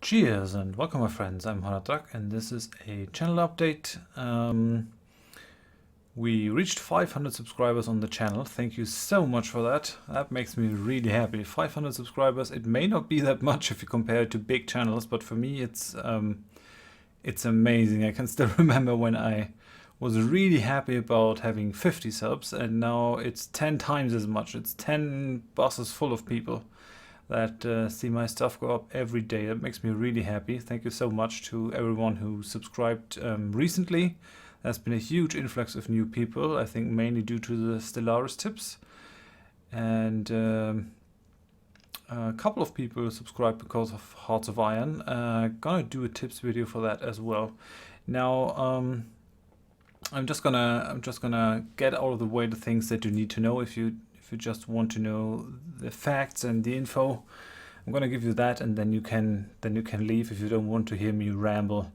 Cheers and welcome my friends, I'm Hanatrak and this is a channel update. We reached 500 subscribers on the channel. Thank you so much for that. That makes me really happy. 500 subscribers, it may not be that much if you compare it to big channels, but for me it's amazing. I can still remember when I was really happy about having 50 subs and now it's 10 times as much. It's 10 buses full of people that see my stuff go up every day. That makes me really happy. Thank you so much to everyone who subscribed recently. There's been a huge influx of new people, I think mainly due to the Stellaris tips. And a couple of people subscribed because of Hearts of Iron. Gonna do a tips video for that as well. Now I'm just gonna get out of the way the things that you need to know if you just want to know the facts and the info. I'm gonna give you that, and then you can leave if you don't want to hear me ramble.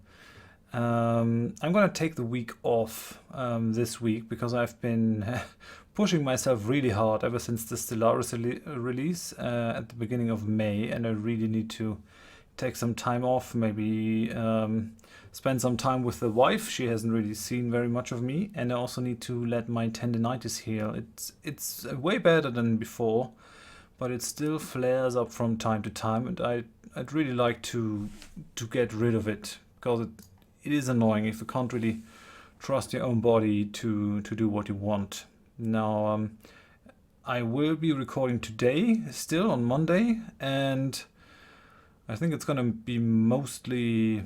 I'm gonna take the week off this week because I've been pushing myself really hard ever since the Stellaris release at the beginning of May, and I really need to take some time off, maybe spend some time with the wife. She hasn't really seen very much of me, and I also need to let my tendinitis heal. It's way better than before, but it still flares up from time to time, and I'd really like to get rid of it because it is annoying if you can't really trust your own body to do what you want. Now I will be recording today, still on Monday, and I think it's gonna be mostly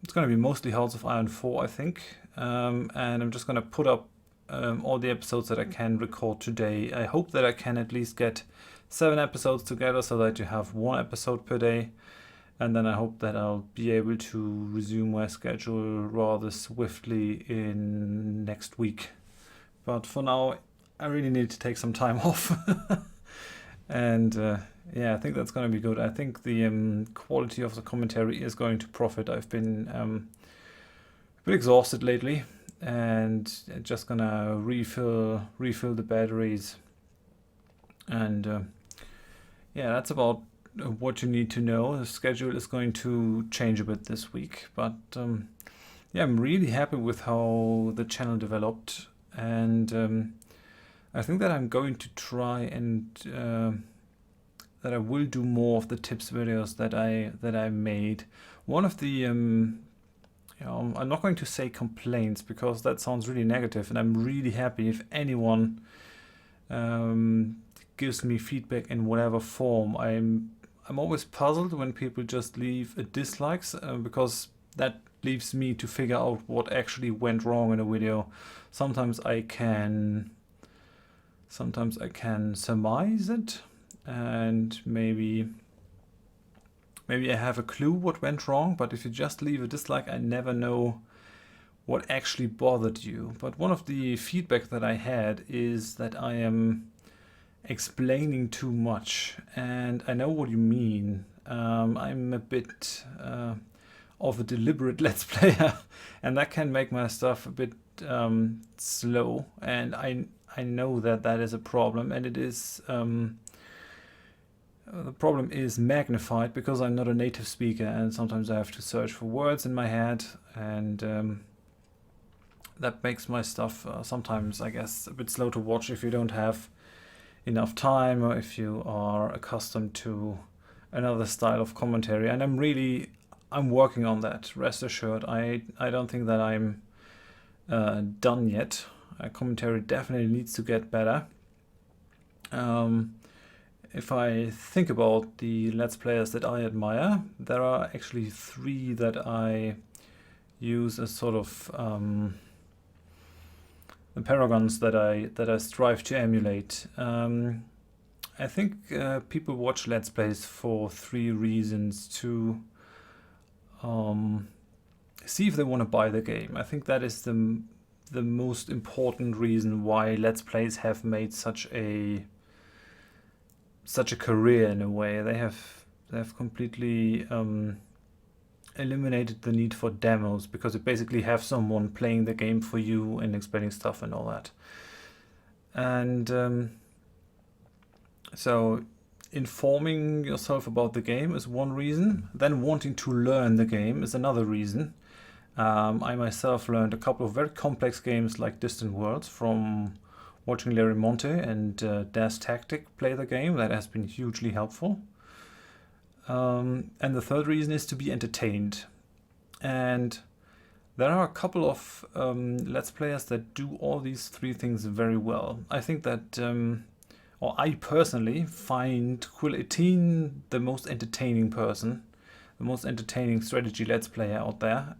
Hearts of Iron 4, I think, and I'm just gonna put up all the episodes that I can record today. I hope that I can at least get 7 episodes together so that you have 1 episode per day, and then I hope that I'll be able to resume my schedule rather swiftly in next week. But for now, I really need to take some time off. And yeah, I think that's going to be good. I think the quality of the commentary is going to profit. I've been a bit exhausted lately, and just gonna refill the batteries. And yeah, that's about what you need to know. The schedule is going to change a bit this week, but yeah, I'm really happy with how the channel developed, and I think that I'm going to try and that I will do more of the tips videos that I made. One of the I'm not going to say complaints because that sounds really negative, and I'm really happy if anyone gives me feedback in whatever form. I'm always puzzled when people just leave a dislikes because that leaves me to figure out what actually went wrong in a video. Sometimes I can surmise it, and maybe I have a clue what went wrong, but if you just leave a dislike, I never know what actually bothered you. But one of the feedback that I had is that I am explaining too much, and I know what you mean. I'm a bit of a deliberate let's player, and that can make my stuff a bit slow, and I know that is a problem, and it is the problem is magnified because I'm not a native speaker, and sometimes I have to search for words in my head, and that makes my stuff sometimes, I guess, a bit slow to watch if you don't have enough time, or if you are accustomed to another style of commentary. And I'm working on that, rest assured. I don't think that I'm done yet. Commentary definitely needs to get better. If I think about the Let's Players that I admire, there are actually 3 that I use as sort of the paragons that I strive to emulate. I think people watch Let's Plays for 3 reasons: to see if they want to buy the game. I think that is the most important reason why Let's Plays have made such a career in a way. They have completely eliminated the need for demos, because you basically have someone playing the game for you and explaining stuff and all that. And so informing yourself about the game is one reason. Then wanting to learn the game is another reason. I myself learned a couple of very complex games like Distant Worlds from watching Larry Monte and Das Tactic play the game. That has been hugely helpful. And the third reason is to be entertained. And there are a couple of Let's Players that do all these three things very well. I think that, or I personally find Quill 18 the most entertaining person, the most entertaining strategy Let's Player out there.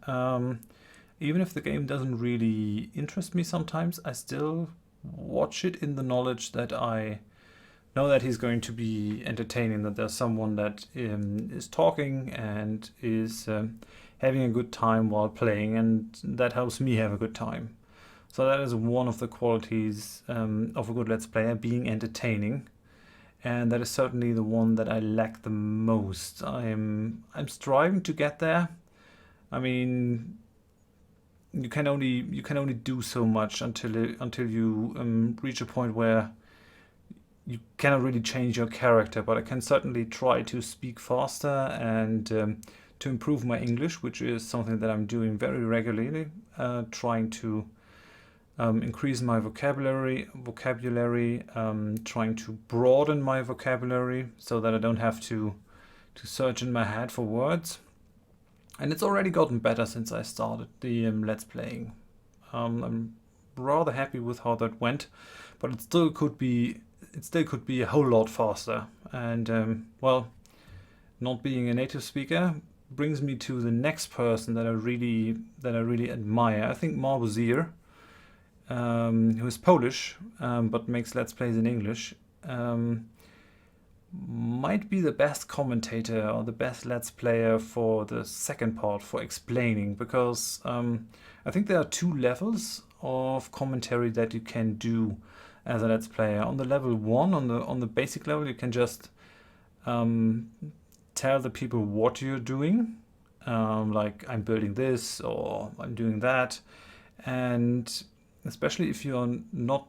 Even if the game doesn't really interest me sometimes, I still watch it in the knowledge that I know that he's going to be entertaining, that there's someone that is talking and is having a good time while playing, and that helps me have a good time. So that is one of the qualities of a good Let's Player, being entertaining, and that is certainly the one that I lack the most. I'm striving to get there. I mean, you can only do so much until you reach a point where you cannot really change your character, but I can certainly try to speak faster and to improve my English, which is something that I'm doing very regularly, trying to increase my vocabulary, trying to broaden my vocabulary so that I don't have to search in my head for words. And it's already gotten better since I started the Let's Playing. I'm rather happy with how that went, but it still could be a whole lot faster. And well, not being a native speaker brings me to the next person that I really admire. I think Marbuzier, who is Polish but makes Let's Plays in English, might be the best commentator or the best Let's Player for the second part, for explaining, because I think there are two levels of commentary that you can do as a Let's Player. On the level 1, on the basic level, you can just tell the people what you're doing, like I'm building this or I'm doing that, and especially if you're not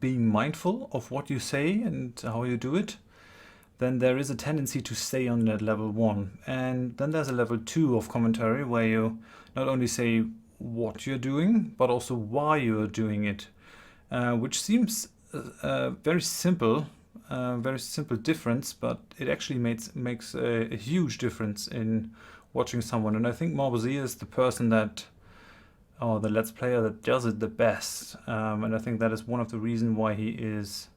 being mindful of what you say and how you do it, then there is a tendency to stay on that level 1. And then there's a level 2 of commentary where you not only say what you're doing, but also why you're doing it, which seems very simple difference, but it actually makes a huge difference in watching someone. And I think Marbuzier is the person that, or the Let's Player that does it the best, and I think that is one of the reasons why his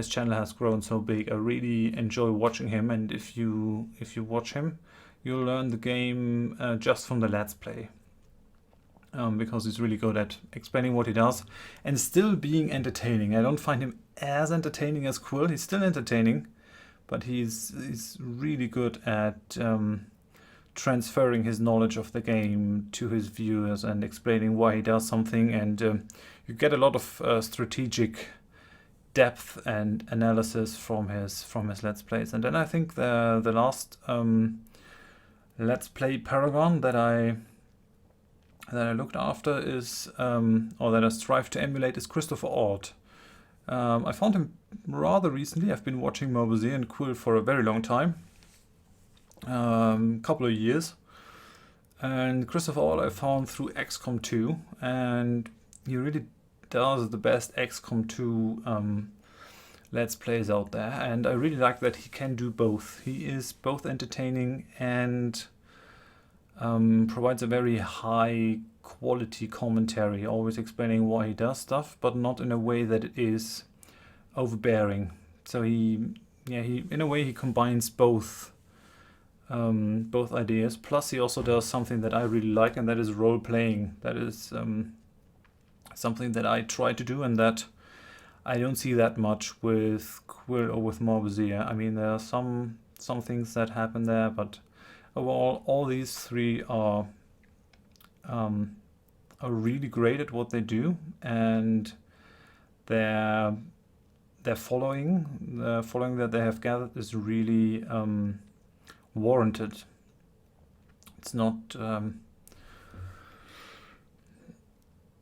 channel has grown so big. I really enjoy watching him, and if you watch him, you'll learn the game just from the Let's Play, because he's really good at explaining what he does and still being entertaining. I don't find him as entertaining as Quill. He's still entertaining, but he's really good at transferring his knowledge of the game to his viewers and explaining why he does something, and you get a lot of strategic depth and analysis from his Let's Plays. And then I think the last Let's Play paragon that I looked after is, or that I strive to emulate, is Christopher Ord. I found him rather recently. I've been watching Marbuzier and Quill for a very long time. Couple of years, and Christopher Ord I found through XCOM 2, and he really does the best XCOM 2 Let's Plays out there, and I really like that he can do both. He is both entertaining and provides a very high quality commentary, always explaining why he does stuff, but not in a way that it is overbearing. So he in a way he combines both ideas. Plus he also does something that I really like, and that is role playing. That is something that I try to do, and that I don't see that much with Quill or with Marbuzier. I mean, there are some things that happen there, but overall, all these three are really great at what they do, and their following that they have gathered is really warranted. It's not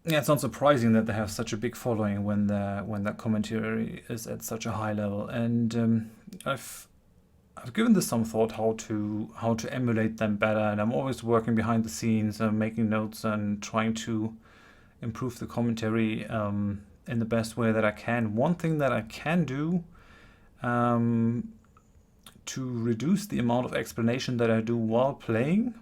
yeah, it's not surprising that they have such a big following when their commentary is at such a high level. And I've given this some thought how to emulate them better, and I'm always working behind the scenes and making notes and trying to improve the commentary in the best way that I can. One thing that I can do um, to reduce the amount of explanation that I do while playing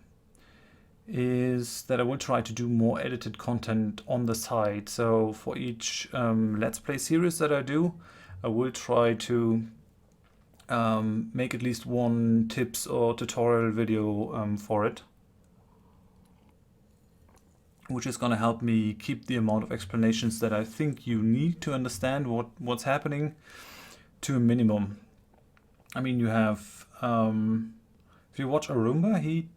is that I will try to do more edited content on the side. So for each Let's Play series that I do, I will try to make at least one tips or tutorial video for it, which is going to help me keep the amount of explanations that I think you need to understand what's happening to a minimum. I mean, you have, if you watch Arumba, he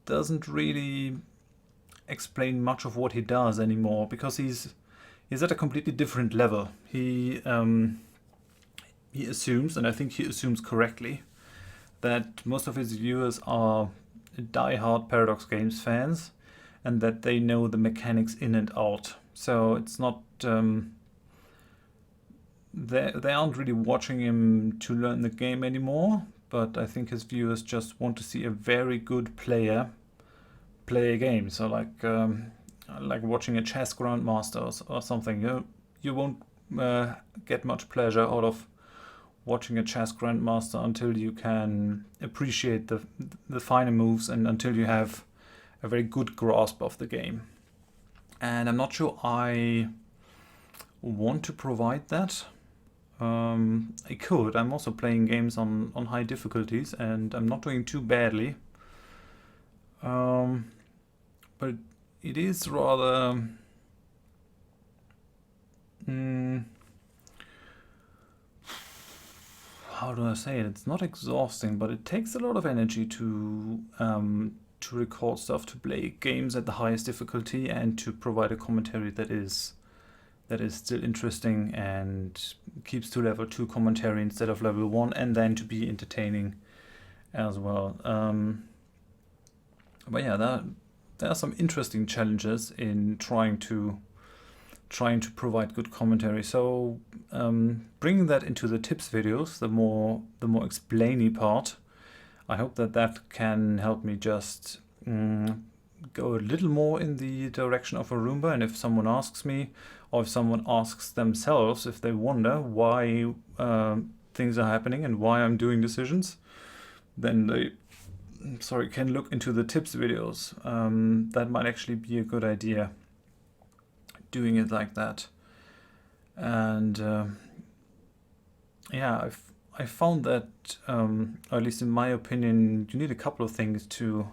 doesn't really explain much of what he does anymore because he's at a completely different level. He assumes, and I think he assumes correctly, that most of his viewers are die-hard Paradox Games fans and that they know the mechanics in and out. So it's not they aren't really watching him to learn the game anymore, but I think his viewers just want to see a very good player play a game. So like watching a chess grandmaster or something. You won't get much pleasure out of watching a chess grandmaster until you can appreciate the finer moves and until you have a very good grasp of the game. And I'm not sure I want to provide that. I could. I'm also playing games on high difficulties and I'm not doing too badly. But it is rather... how do I say it? It's not exhausting, but it takes a lot of energy to record stuff, to play games at the highest difficulty, and to provide a commentary that is still interesting and keeps to level 2 commentary instead of level 1, and then to be entertaining as well. But yeah, there are some interesting challenges in trying to provide good commentary. So bringing that into the tips videos, the more explainy part, I hope that can help me just go a little more in the direction of Arumba. And if someone asks me, or if someone asks themselves, if they wonder why things are happening and why I'm doing decisions, then they can look into the tips videos. That might actually be a good idea, doing it like that. And yeah, I found that, or at least in my opinion, you need a couple of things to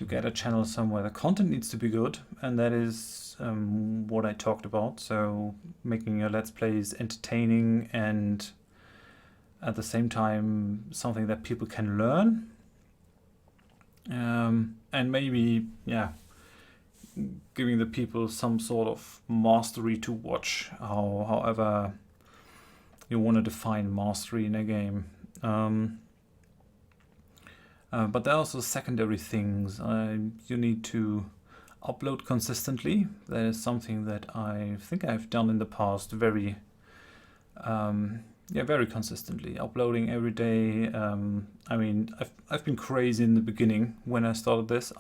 get a channel somewhere. The content needs to be good, and that is what I talked about. So making your Let's Plays entertaining and at the same time something that people can learn. And maybe, yeah, giving the people some sort of mastery to watch, however you want to define mastery in a game. But there are also secondary things. You need to upload consistently. That is something that I think I've done in the past very consistently, uploading every day. I mean, I've been crazy in the beginning when I started this.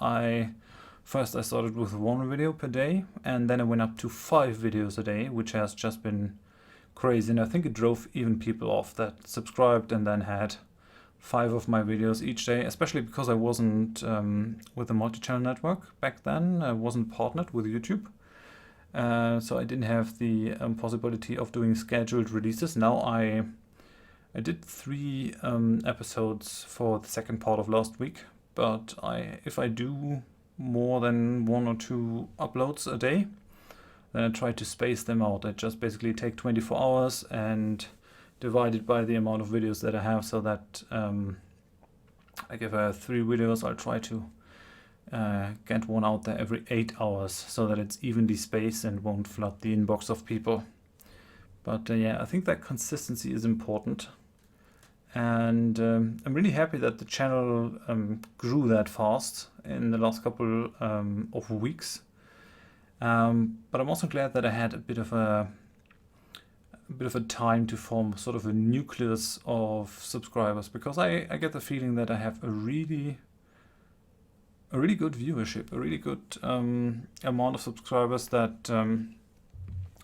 First I started with 1 video per day, and then I went up to 5 videos a day, which has just been crazy. And I think it drove even people off that subscribed and then had 5 of my videos each day, especially because I wasn't with a multi-channel network back then. I wasn't partnered with YouTube. So I didn't have the possibility of doing scheduled releases. Now I did 3 episodes for the second part of last week, but if I do more than 1 or 2 uploads a day, then I try to space them out. I just basically take 24 hours and divide it by the amount of videos that I have, so that like if I have 3 videos, I'll try to get one out there every 8 hours, so that it's evenly spaced and won't flood the inbox of people. But yeah, I think that consistency is important. And I'm really happy that the channel grew that fast in the last couple of weeks. But I'm also glad that I had a bit of a time to form sort of a nucleus of subscribers, because I get the feeling that I have a really good viewership, a really good amount of subscribers that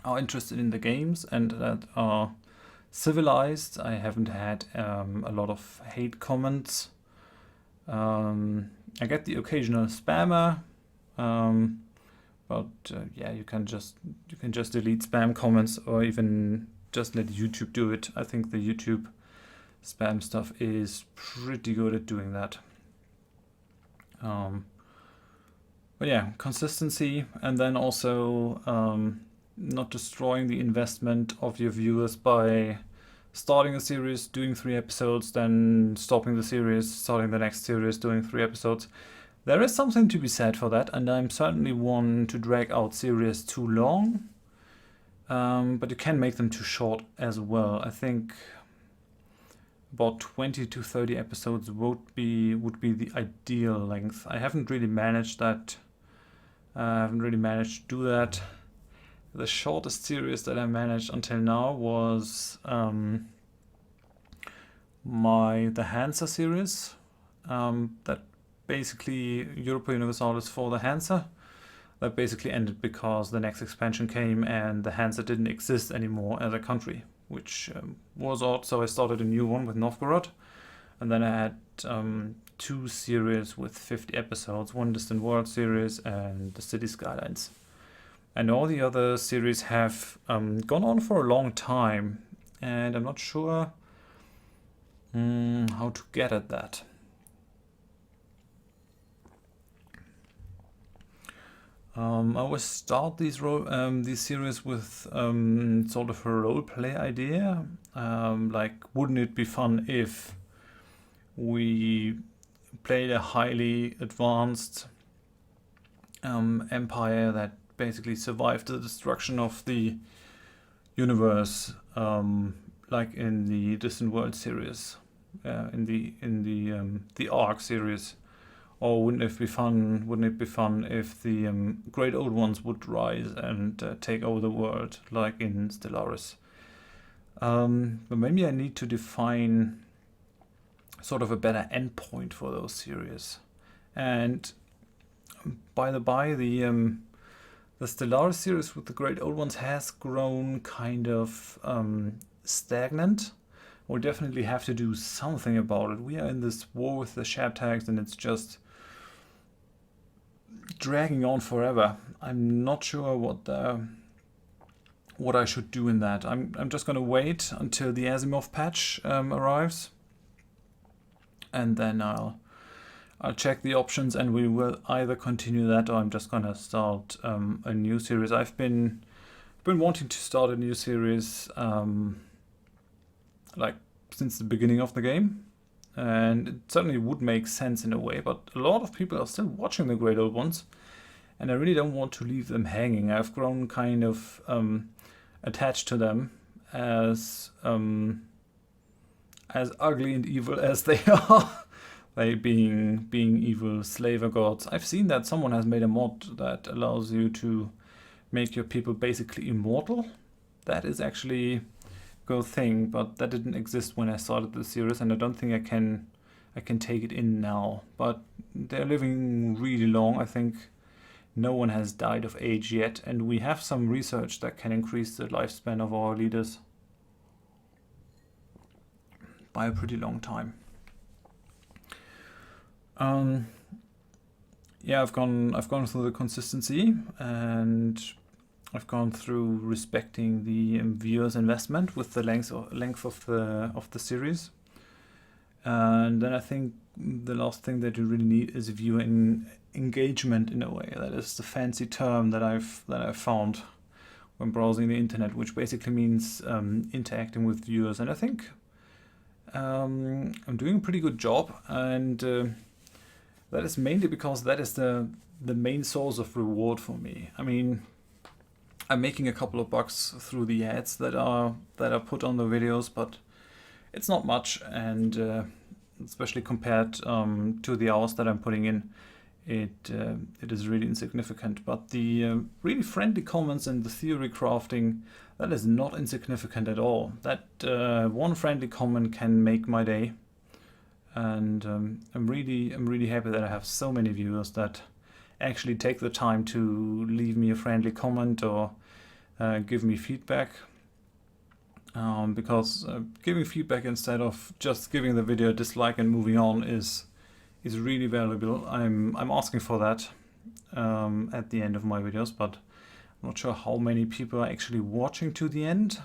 are interested in the games and that are civilized. I haven't had a lot of hate comments. I get the occasional spammer, but yeah, you can just delete spam comments, or even just let YouTube do it. I think the YouTube spam stuff is pretty good at doing that. But yeah, consistency, and then also not destroying the investment of your viewers by starting a series, doing 3 episodes, then stopping the series, starting the next series, doing 3 episodes. There is something to be said for that, and I'm certainly one to drag out series too long, but you can make them too short as well. I think about 20 to 30 episodes would be the ideal length. I haven't really managed that. I haven't really managed to do that. The shortest series that I managed until now was the Hansa series. That basically Europa Universalis for the Hansa. That basically ended because the next expansion came and the Hansa didn't exist anymore as a country, which was odd. So I started a new one with Novgorod, and then I had 2 series with 50 episodes, one Distant World series and the City Skylines. And all the other series have gone on for a long time, and I'm not sure how to get at that. I always start these series with sort of a role play idea. Like, wouldn't it be fun if we played a highly advanced empire that basically survived the destruction of the universe, like in the Distant World series, in the Ark series. Or wouldn't it be fun? Wouldn't it be fun if the Great Old Ones would rise and take over the world, like in Stellaris? But maybe I need to define sort of a better endpoint for those series. And by the by, the Stellaris series with the Great Old Ones has grown kind of stagnant. We'll definitely have to do something about it. We are in this war with the Shab tags, and it's just dragging on forever. I'm not sure what I should do in that. I'm just gonna wait until the Asimov patch arrives, and then I'll check the options, and we will either continue that, or I'm just gonna start a new series. I've been wanting to start a new series like since the beginning of the game, and it certainly would make sense in a way, but a lot of people are still watching the Great Old Ones, and I really don't want to leave them hanging. I've grown kind of attached to them, as ugly and evil as they are. They being evil slaver gods. I've seen that someone has made a mod that allows you to make your people basically immortal. That is actually a good thing, but that didn't exist when I started the series, and I don't think I can take it in now. But they're living really long. I think no one has died of age yet, and we have some research that can increase the lifespan of our leaders by a pretty long time. Yeah, I've gone through the consistency, and I've gone through respecting the viewer's investment with the length of the series, and then I think the last thing that you really need is viewer engagement in a way. That is the fancy term that I've found when browsing the internet, which basically means interacting with viewers, and I think I'm doing a pretty good job, and that is mainly because that is the main source of reward for me. I mean, I'm making a couple of bucks through the ads that are put on the videos, but it's not much, and especially compared to the hours that I'm putting in, it is really insignificant. But the really friendly comments and the theory crafting, that is not insignificant at all. That one friendly comment can make my day, and I'm really happy that I have so many viewers that actually take the time to leave me a friendly comment or give me feedback. Because giving feedback instead of just giving the video a dislike and moving on is really valuable. I'm asking for that at the end of my videos, but I'm not sure how many people are actually watching to the end.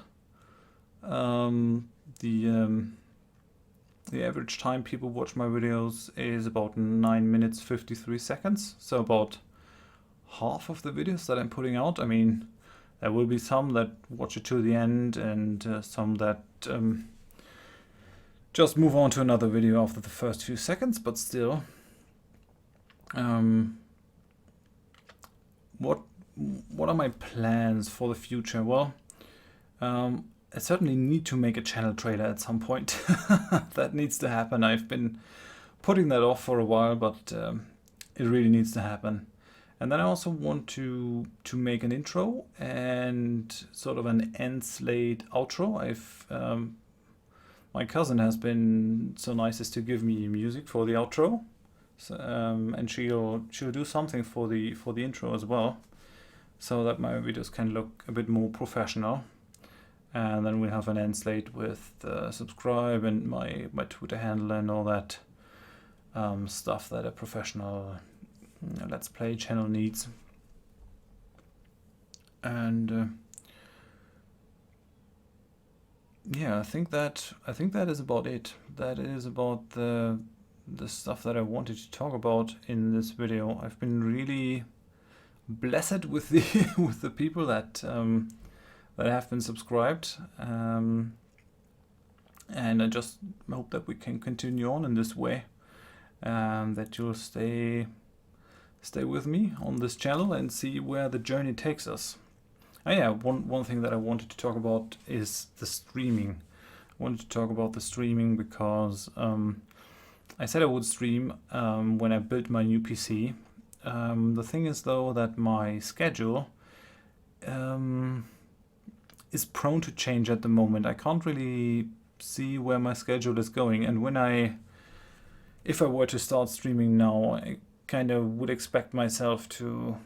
The average time people watch my videos is about 9 minutes 53 seconds, so about half of the videos that I'm putting out. I mean, there will be some that watch it to the end, and some that just move on to another video after the first few seconds, but still. What are my plans for the future? Well, I certainly need to make a channel trailer at some point. That needs to happen. I've been putting that off for a while, but it really needs to happen. And then I also want to make an intro and sort of an end slate outro. My cousin has been so nice as to give me music for the outro, so, and she'll do something for the intro as well, so that my videos can look a bit more professional. And then we have an end slate with subscribe and my Twitter handle and all that stuff that a professional Let's Play channel needs. And yeah, I think that is about it. That is about the stuff that I wanted to talk about in this video. I've been really blessed with the with the people that have been subscribed, and I just hope that we can continue on in this way, that you'll stay with me on this channel and see where the journey takes us. Oh yeah, one thing that I wanted to talk about is the streaming. I wanted to talk about the streaming because I said I would stream when I built my new PC. The thing is though that my schedule is prone to change at the moment. I can't really see where my schedule is going, and if I were to start streaming now, I kind of would expect myself to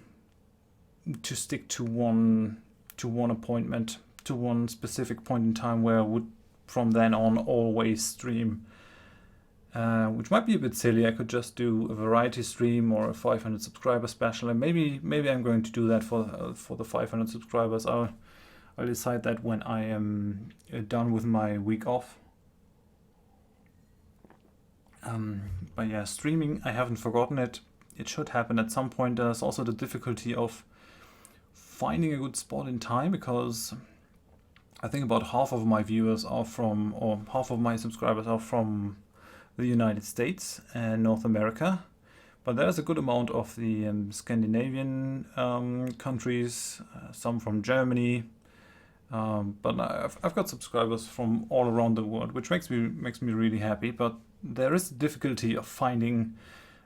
stick to one appointment, to one specific point in time, where I would from then on always stream, which might be a bit silly. I could just do a variety stream or a 500 subscriber special, and maybe I'm going to do that for the 500 subscribers. I'll decide that when I am done with my week off. But yeah, streaming, I haven't forgotten it. It should happen at some point. There's also the difficulty of finding a good spot in time, because I think about half of my viewers are from, or half of my subscribers are from the United States and North America. But there's a good amount of the Scandinavian countries, some from Germany. But I've got subscribers from all around the world, which makes me really happy. But there is the difficulty of finding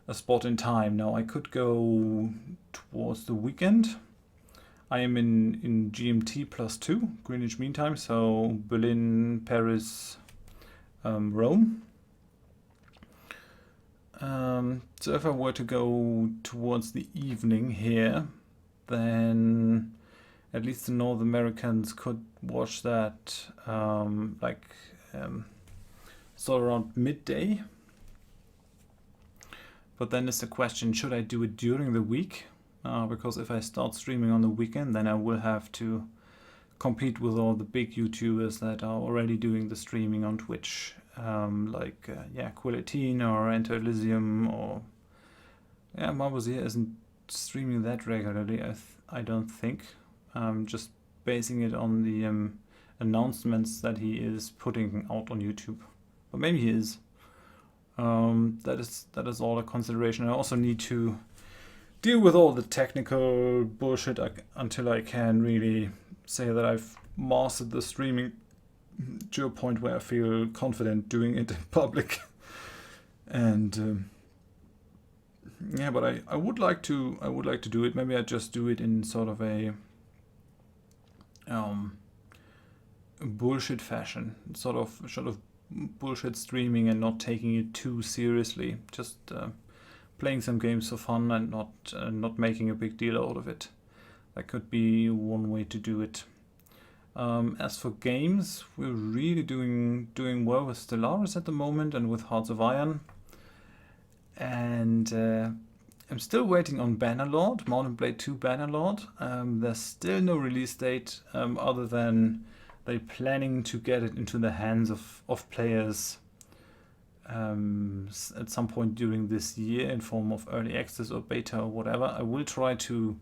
a spot in time. Now I could go towards the weekend. I am in GMT +2, Greenwich Mean Time, so Berlin, Paris, Rome. So if I were to go towards the evening here, then at least the North Americans could watch that sort of around midday. But then is the question, should I do it during the week? Because if I start streaming on the weekend, then I will have to compete with all the big YouTubers that are already doing the streaming on Twitch, like Quillatine or Enter Elysium, or Marbusier isn't streaming that regularly. I don't think. Just basing it on the announcements that he is putting out on YouTube, but maybe he is. That is all a consideration. I also need to deal with all the technical bullshit until I can really say that I've mastered the streaming to a point where I feel confident doing it in public. And Yeah, but I would like to do it. Maybe I just do it in sort of a bullshit fashion, sort of bullshit streaming and not taking it too seriously. Just playing some games for fun and not making a big deal out of it. That could be one way to do it. As for games, we're really doing well with Stellaris at the moment and with Hearts of Iron. And I'm still waiting on Bannerlord, Mount and Blade 2 Bannerlord. There's still no release date other than they're planning to get it into the hands of players at some point during this year in form of early access or beta or whatever. I will try to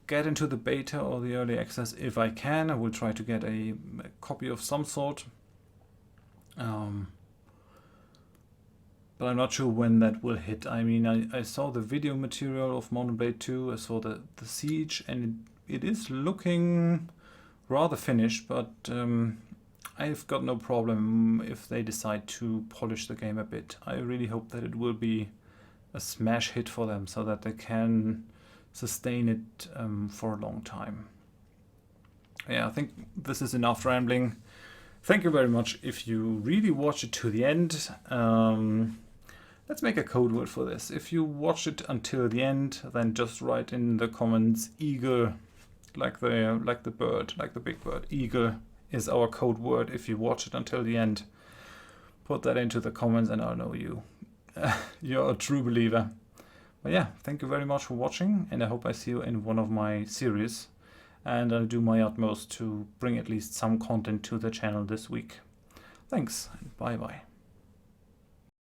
get into the beta or the early access if I can. I will try to get a copy of some sort. But I'm not sure when that will hit. I mean, I saw the video material of Mount and Blade 2, I saw the siege, and it is looking rather finished, but I've got no problem if they decide to polish the game a bit. I really hope that it will be a smash hit for them so that they can sustain it for a long time. Yeah, I think this is enough rambling. Thank you very much if you really watch it to the end. Let's make a code word for this. If you watch it until the end, then just write in the comments eagle, like the bird, like the big bird. Eagle is our code word if you watch it until the end. Put that into the comments and I'll know you. You're a true believer. But yeah, thank you very much for watching, and I hope I see you in one of my series. And I'll do my utmost to bring at least some content to the channel this week. Thanks, and bye bye.